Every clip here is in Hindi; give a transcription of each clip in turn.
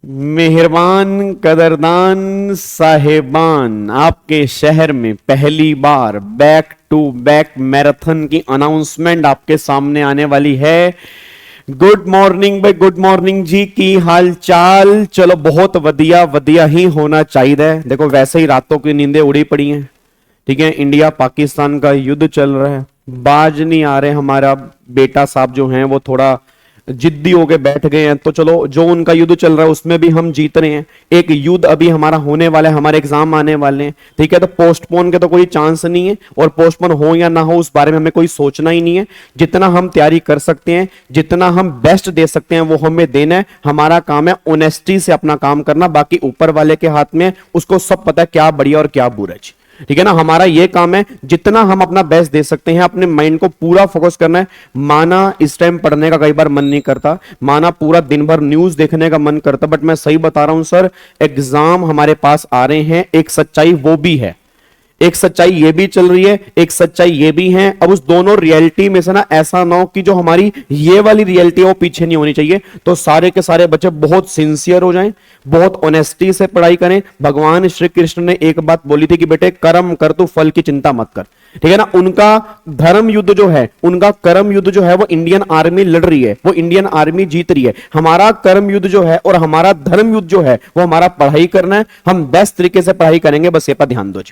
मेहरबान कदरदान साहेबान, आपके शहर में पहली बार बैक टू बैक मैराथन की अनाउंसमेंट आपके सामने आने वाली है। गुड मॉर्निंग भाई, गुड मॉर्निंग जी, की हाल चाल? चलो बहुत वधिया वधिया ही होना चाहिए। देखो वैसे ही रातों की नींदें उड़ी पड़ी हैं, ठीक है। इंडिया पाकिस्तान का युद्ध चल रहा है, बाज नहीं आ रहे। हमारा बेटा साहब जो हैं वो थोड़ा जिद्दी होके बैठ गए हैं, तो चलो जो उनका युद्ध चल रहा है उसमें भी हम जीत रहे हैं। एक युद्ध अभी हमारा होने वाला है, हमारे एग्जाम आने वाले हैं, ठीक है। तो पोस्टपोन के तो कोई चांस नहीं है, और पोस्टपोन हो या ना हो उस बारे में हमें कोई सोचना ही नहीं है। जितना हम तैयारी कर सकते हैं, जितना हम बेस्ट दे सकते हैं वो हमें देना है। हमारा काम है ऑनेस्टी से अपना काम करना, बाकी ऊपर वाले के हाथ में, उसको सब पता है क्या बढ़िया और क्या बुरा है, ठीक है ना। हमारा ये काम है जितना हम अपना बेस्ट दे सकते हैं, अपने माइंड को पूरा फोकस करना है। माना इस टाइम पढ़ने का कई बार मन नहीं करता, माना पूरा दिन भर न्यूज देखने का मन करता, बट मैं सही बता रहा हूं सर, एग्जाम हमारे पास आ रहे हैं। एक सच्चाई वो भी है, एक सच्चाई ये भी चल रही है, एक सच्चाई ये भी है। अब उस दोनों रियलिटी में से ना ऐसा ना हो कि जो हमारी ये वाली रियलिटी है वो पीछे नहीं होनी चाहिए। तो सारे के सारे बच्चे बहुत सिंसियर हो जाएं, बहुत ऑनेस्टी से पढ़ाई करें। भगवान श्री कृष्ण ने एक बात बोली थी कि बेटे कर्म कर, तू फल की चिंता मत कर, ठीक है ना। उनका धर्म युद्ध जो है, उनका कर्म युद्ध जो है वो इंडियन आर्मी लड़ रही है, वो इंडियन आर्मी जीत रही है। हमारा कर्म युद्ध जो है और हमारा धर्म युद्ध जो है वो हमारा पढ़ाई करना है। हम बेस्ट तरीके से पढ़ाई करेंगे, बस ये पर ध्यान दो।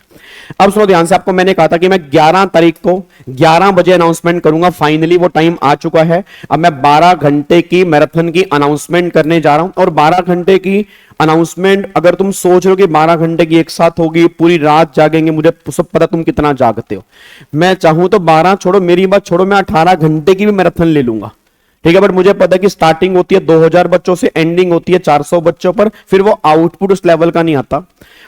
अब सुनो ध्यान से, आपको मैंने कहा था कि मैं 11 तारीख को 11 बजे अनाउंसमेंट करूंगा। फाइनली वो टाइम आ चुका है। अब मैं 12 घंटे की मैराथन की अनाउंसमेंट करने जा रहा हूं, और 12 घंटे की अनाउंसमेंट, अगर तुम सोच रहे हो कि 12 घंटे की एक साथ होगी, पूरी रात जागेंगे, मुझे सब पता तुम कितना जागते हो। मैं चाहूं तो 12 छोड़ो, मेरी बात छोड़ो, मैं 18 घंटे की भी मैराथन ले लूंगा, ठीक है। बट मुझे पता है कि स्टार्टिंग होती है 2000 बच्चों से, एंडिंग होती है 400 बच्चों पर, फिर वो आउटपुट उस लेवल का नहीं आता।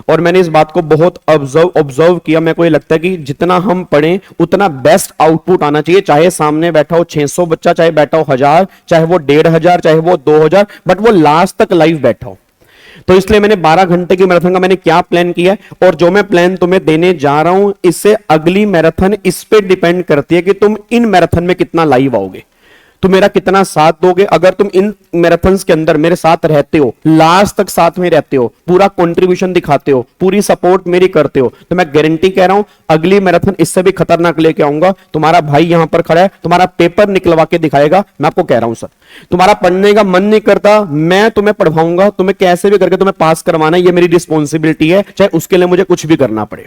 और मैंने इस बात को बहुत ऑब्जर्व किया। मेरे को ये लगता है कि जितना हम पढ़ें उतना बेस्ट आउटपुट आना चाहिए। चाहे सामने बैठा हो 600 बच्चा, चाहे बैठा हो 1000, चाहे वो 1500, चाहे वो 2000, बट वो लास्ट तक लाइव बैठा हो। तो इसलिए मैंने 12 घंटे की मैराथन का मैंने क्या प्लान किया है, और जो मैं प्लान तुम्हें देने जा रहा हूं, इससे अगली मैराथन इस पे डिपेंड करती है कि तुम इन मैराथन में कितना लाइव आओगे, तुम मेरा कितना साथ दोगे। अगर तुम इन मैराथन्स के अंदर मेरे साथ रहते हो, लास्ट तक साथ में रहते हो, पूरा कंट्रीब्यूशन दिखाते हो, पूरी सपोर्ट मेरी करते हो, तो मैं गारंटी कह रहा हूं अगली मैराथन इससे भी खतरनाक लेके आऊंगा। तुम्हारा भाई यहां पर खड़ा है, तुम्हारा पेपर निकलवा के दिखाएगा। मैं आपको कह रहा हूं सर, तुम्हारा पढ़ने का मन नहीं करता, मैं तुम्हें पढ़वाऊंगा, तुम्हें कैसे भी करके तुम्हें पास करवाना है, ये मेरी रिस्पॉन्सिबिलिटी है, चाहे उसके लिए मुझे कुछ भी करना पड़े,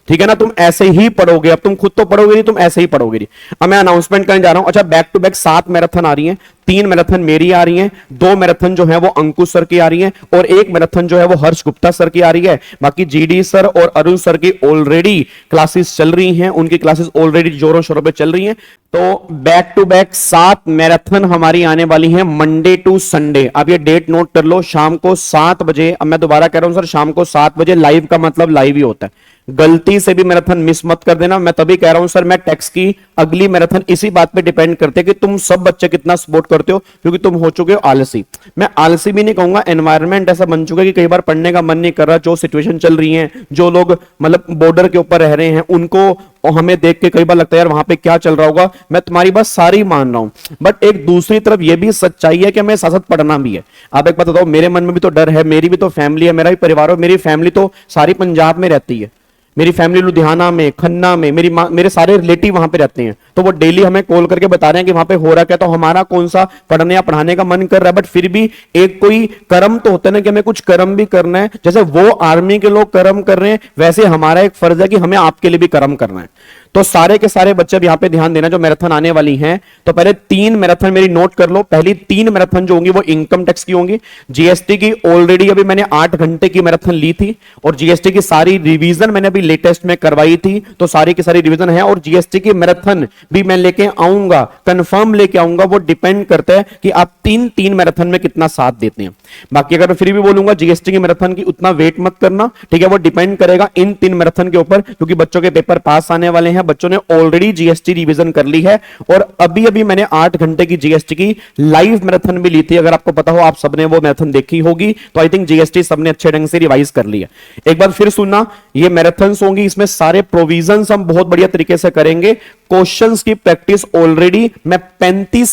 ठीक है ना। तुम ऐसे ही पढ़ोगे, अब तुम खुद तो पढ़ोगे नहीं, तुम ऐसे ही पढ़ोगे नहीं। अब मैं अनाउंसमेंट करने जा रहा हूं। अच्छा, बैक टू बैक 7 मैराथन आ रही हैं, 3 मैराथन मेरी आ रही हैं, 2 मैराथन जो है वो अंकुश सर की आ रही हैं, और 1 मैराथन जो है वो हर्ष गुप्ता सर की आ रही है। बाकी जीडी सर और अरुण सर की ऑलरेडी क्लासेस चल रही हैं, उनकी क्लासेस ऑलरेडी जोरों शोरों पे चल रही हैं। तो बैक टू बैक 7 मैराथन हमारी आने वाली है, मंडे टू संडे। अब ये डेट नोट कर लो, शाम को 7 बजे। अब मैं दोबारा कह रहा हूं सर, शाम को 7 बजे। लाइव का मतलब लाइव ही होता है, गलती से भी मैराथन मिस मत कर देना। मैं तभी कह रहा हूं सर, मैं टैक्स की अगली मैराथन इसी बात पे डिपेंड करते हैं कि तुम सब बच्चे कितना सपोर्ट करते हो, क्योंकि तुम हो चुके हो आलसी। मैं आलसी भी नहीं कहूंगा, एनवायरनमेंट ऐसा बन चुका है कि कई बार पढ़ने का मन नहीं कर रहा। जो सिचुएशन चल रही है, जो लोग मतलब बॉर्डर के ऊपर रह रहे हैं, उनको और हमें देख के कई बार लगता है यार वहां पे क्या चल रहा होगा। मैं तुम्हारी बात सारी मान रहा हूं, बट एक दूसरी तरफ यह भी सच्चाई है कि हमें साथ साथ पढ़ना भी है। आप एक बात बताओ, मेरे मन में भी तो डर है, मेरी भी तो फैमिली है, मेरा भी परिवार है। मेरी फैमिली तो सारी पंजाब में रहती है, मेरी फैमिली लुधियाना में, खन्ना में, मेरे सारे रिलेटिव वहां पे रहते हैं। तो वो डेली हमें कॉल करके बता रहे हैं कि वहां पे हो रहा क्या। तो हमारा कौन सा पढ़ने या पढ़ाने का मन कर रहा है, बट फिर भी एक कोई कर्म तो होता है ना कि हमें कुछ कर्म भी करना है। जैसे वो आर्मी के लोग कर्म कर रहे हैं, वैसे हमारा एक फर्ज है कि हमें आपके लिए भी कर्म करना है। तो सारे के सारे बच्चे अब यहां पे ध्यान देना, जो मैराथन आने वाली हैं। तो पहले 3 मैराथन मेरी नोट कर लो। पहली 3 मैराथन जो होंगी वो इनकम टैक्स की होंगी। जीएसटी की ऑलरेडी अभी मैंने 8 घंटे की मैराथन ली थी, और जीएसटी की सारी रिवीजन मैंने अभी लेटेस्ट में करवाई थी, तो सारी की सारी रिवीजन है। और जीएसटी की मैराथन भी मैं लेके आऊंगा, कंफर्म लेके आऊंगा। वो डिपेंड करता है कि आप 3 मैराथन में कितना साथ देते हैं। बाकी अगर मैं फिर भी बोलूंगा जीएसटी की मैराथन की उतना वेट मत करना, ठीक है। वो डिपेंड करेगा इन 3 मैराथन के ऊपर, क्योंकि बच्चों के पेपर पास आने वाले हैं। बच्चों ने ऑलरेडी जीएसटी रिवीजन कर ली है, और अभी अभी मैंने 8 घंटे की जीएसटी की लाइव मैराथन भी ली थी। अगर आपको पता हो, आप सबने वो मैराथन देखी होगी, तो आई थिंक जीएसटी सबने अच्छे ढंग से रिवाइज कर लिया। एक बार फिर सुनना, ये मैराथन होंगी, इसमें सारे प्रोविजन हम बहुत बढ़िया तरीके से करेंगे। क्वेश्चंस की प्रैक्टिस ऑलरेडी मैं 35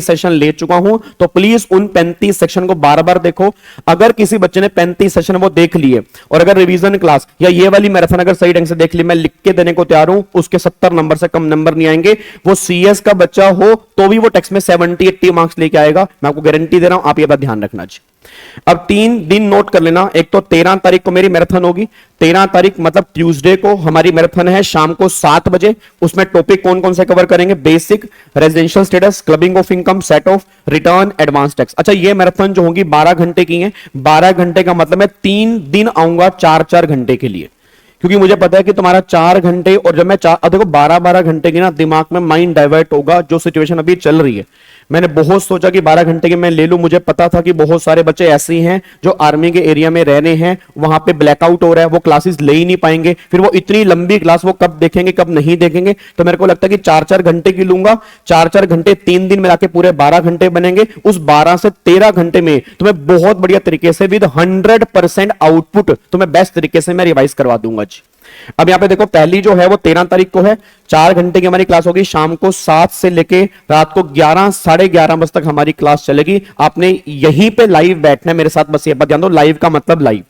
सेशन ले चुका हूं, तो प्लीज उन 35 सेशन को बार बार देखो। अगर किसी बच्चे ने 35 सेशन वो देख लिए और अगर रिवीजन क्लास या ये वाली मैराथन अगर सही ढंग से देख ली, मैं लिख के देने को तैयार हूं, उसके 70 नंबर से कम नंबर नहीं आएंगे। वो सीएस का बच्चा हो तो भी वो टेक्स्ट में 70-80 मार्क्स लेके आएगा, मैं आपको गारंटी दे रहा हूं। आप ये बात ध्यान रखना जी। अब 3 दिन नोट कर लेना। एक तो 13 तारीख को मेरी मैराथन होगी। 13 तारीख मतलब ट्यूसडे को हमारी मैराथन है शाम को 7 बजे। उसमें टॉपिक कौन कौन से कवर करेंगे? Basic, residential status, clubbing of income, set of return, advance tax. अच्छा, ये मैराथन जो होगी 12 घंटे की है। 12 घंटे का मतलब मैं 3 दिन आऊंगा 4-4 घंटे के लिए, क्योंकि मुझे पता है कि तुम्हारा 4 घंटे और जब मैं देखो 12-12 घंटे की ना दिमाग में माइंड डाइवर्ट होगा। जो सिचुएशन अभी चल रही है, मैंने बहुत सोचा कि 12 घंटे के मैं ले लूं। मुझे पता था कि बहुत सारे बच्चे ऐसे हैं जो आर्मी के एरिया में रह रहे हैं, वहां पे ब्लैकआउट हो रहा है, वो क्लासेस ले ही नहीं पाएंगे। फिर वो इतनी लंबी क्लास वो कब देखेंगे कब नहीं देखेंगे। तो मेरे को लगता है कि 4-4 घंटे की लूंगा। 4-4 घंटे 3 दिन मिला के पूरे 12 घंटे बनेंगे। उस 12 से 13 घंटे में तुम्हें बहुत बढ़िया तरीके से विद 100% आउटपुट तुम्हें बेस्ट तरीके से मैं रिवाइज करवा दूंगा जी। अब यहां पे देखो, पहली जो है वो 13 तारीख को है। 4 घंटे की हमारी क्लास होगी। शाम को 7 से लेके रात को 11, 11:30 बजे तक हमारी क्लास चलेगी। आपने यहीं पे लाइव बैठना है मेरे साथ, बस ये बात ध्यान दो, लाइव का मतलब लाइव।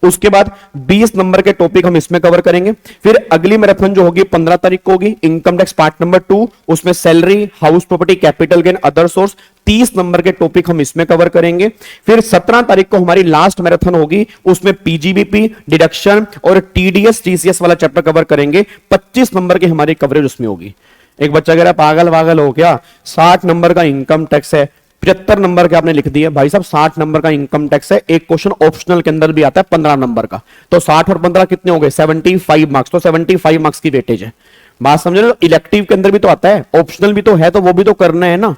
उसके बाद 20 नंबर के टॉपिक हम इसमें कवर करेंगे। फिर अगली मैराथन जो होगी 15 तारीख को होगी, इनकम टैक्स पार्ट नंबर 2, उसमें salary, house property, capital gain, other source. 30 number के टॉपिक हम इसमें कवर करेंगे। फिर 17 तारीख को हमारी लास्ट मैराथन होगी, उसमें पीजीबीपी, डिडक्शन और टीडीएस टीसीएस वाला चैप्टर कवर करेंगे। 25 नंबर की हमारी कवरेज उसमें होगी। एक बच्चा कह रहा पागल वागल हो क्या, 60 नंबर का इनकम टैक्स है, 75 नंबर के आपने लिख दिए। भाई साहब 60 नंबर का इनकम टैक्स है। एक क्वेश्चन ऑप्शनल के अंदर भी आता है 15 नंबर का, तो 60 और 15 कितने हो गए? 75 मार्क्स। तो 75 मार्क्स की वेटेज है। बात समझ लो, इलेक्टिव के अंदर भी तो आता है, ऑप्शनल भी तो है, तो वो भी तो करना है ना,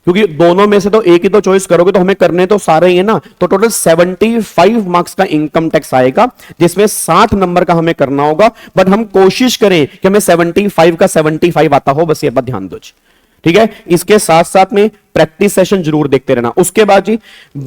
क्योंकि दोनों में से तो एक ही तो चॉइस करोगे, तो हमें करने तो सारे ही है ना। तो टोटल 75 मार्क्स का इनकम टैक्स आएगा, जिसमें 60 नंबर का हमें करना होगा। बट हम कोशिश करें कि हमें 75 का 75 आता हो, बस ये बात ध्यान दो। ठीक है, इसके साथ साथ में प्रैक्टिस सेशन जरूर देखते रहना। उसके बाद जी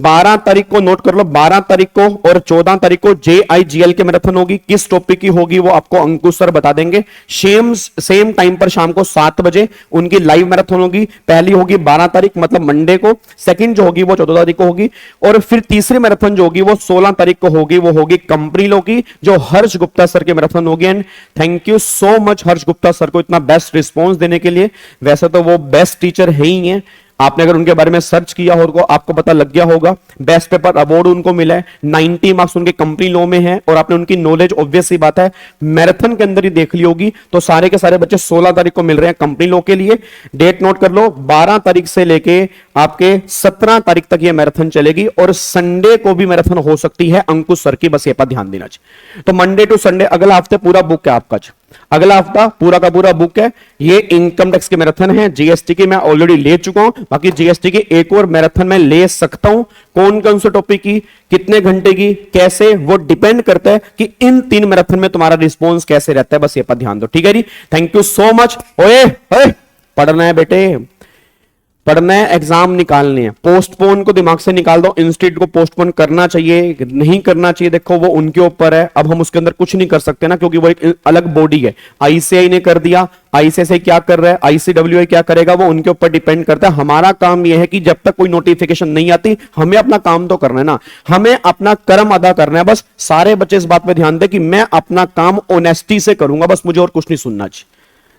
12 तारीख को नोट कर लो, 12 तारीख को और 14 तारीख को JIGL के मैराथन होगी। किस टॉपिक की होगी वो आपको अंकुश सर बता देंगे। सेम टाइम पर शाम को 7 बजे उनकी लाइव मैराथन होगी। पहली होगी 12 तारीख मतलब मंडे को, सेकंड जो होगी वो 14 तारीख को होगी, और फिर तीसरी मैराथन जो होगी वो 16 तारीख को होगी। वो होगी कंपनी लॉ की, जो हर्ष गुप्ता सर के मैराथन होगी। And thank you so much Harsh Gupta sir को इतना बेस्ट रिस्पॉन्स देने के लिए। वैसे तो वो बेस्ट टीचर है ही है, आपने अगर उनके बारे में सर्च किया हो तो आपको पता लग गया होगा। बेस्ट पेपर अवार्ड उनको मिला है, 90 मार्क्स उनके कंपनी लॉ में है, और आपने उनकी नॉलेज ऑब्वियस सी बात है मैराथन के अंदर ही देख ली होगी। तो सारे के सारे बच्चे 16 तारीख को मिल रहे हैं कंपनी लॉ के लिए। डेट नोट कर लो, 12 तारीख से लेके आपके 17 तारीख तक ये मैराथन चलेगी, और संडे को भी मैराथन हो सकती है अंकुश सर की, बस ये पर ध्यान देना चाहिए। तो मंडे टू संडे अगला हफ्ते पूरा बुक है आपका, अगला हफ्ता पूरा का पूरा बुक है। ये इनकम टैक्स के मैराथन है। जीएसटी की मैं ऑलरेडी ले चुका हूं, बाकी जीएसटी की एक और मैराथन मैं ले सकता हूं। कौन कौन से टॉपिक की, कितने घंटे की, कैसे, वो डिपेंड करता है कि इन 3 मैराथन में तुम्हारा रिस्पॉन्स कैसे रहता है, बस ये पर ध्यान दो। ठीक है जी, थैंक यू सो मच। ओए पढ़ना है बेटे, पढ़ना है, एग्जाम निकालने हैं। पोस्टपोन को दिमाग से निकाल दो, इंस्टीट्यूट को पोस्टपोन करना चाहिए नहीं करना चाहिए, देखो वो उनके ऊपर है। अब हम उसके अंदर कुछ नहीं कर सकते ना, क्योंकि वो एक अलग बॉडी है। आईसीआई ने कर दिया, आईसीआई क्या कर रहा है, आईसीडब्ल्यूआई क्या करेगा, वो उनके ऊपर डिपेंड करता है। हमारा काम यह है कि जब तक कोई नोटिफिकेशन नहीं आती हमें अपना काम तो करना है ना, हमें अपना कर्म अदा करना है। बस सारे बच्चे इस बात पे ध्यान दें कि मैं अपना काम ऑनेस्टी से करूंगा, बस मुझे और कुछ नहीं सुनना चाहिए।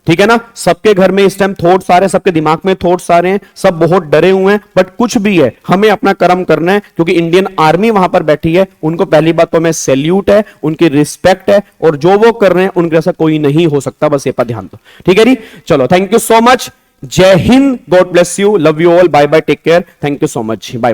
ठीक है ना, सबके घर में इस टाइम थॉट्स आ रहे हैं, सबके दिमाग में थॉट्स आ रहे हैं, सब बहुत डरे हुए हैं, बट कुछ भी है हमें अपना कर्म करना है, क्योंकि इंडियन आर्मी वहां पर बैठी है। उनको पहली बात तो मैं सैल्यूट है, उनकी रिस्पेक्ट है, और जो वो कर रहे हैं उनके जैसा कोई नहीं हो सकता, बस ये पर ध्यान दो। ठीक है जी, चलो थैंक यू सो मच, जय हिंद, God bless you, love you all, bye bye, take care, thank you so much, bye.